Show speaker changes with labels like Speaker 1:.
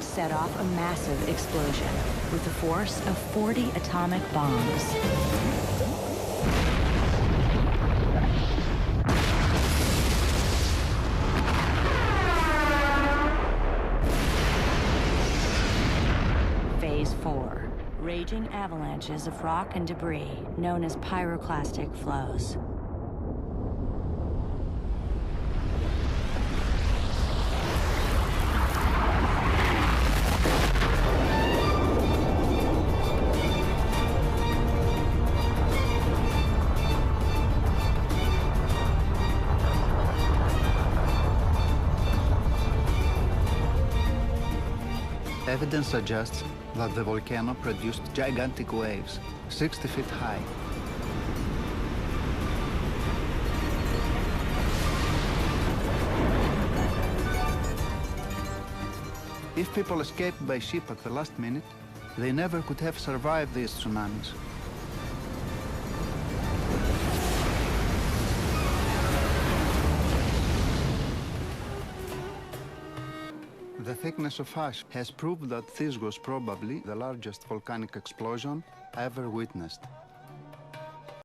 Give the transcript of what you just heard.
Speaker 1: set off a massive explosion with the force of 40 atomic bombs. Phase 4. Raging avalanches of rock and debris known as pyroclastic flows.
Speaker 2: Evidence suggests that the volcano produced gigantic waves, 60 feet high. If people escaped by ship at the last minute, they never could have survived these tsunamis. The thickness of ash has proved that this was probably the largest volcanic explosion ever witnessed.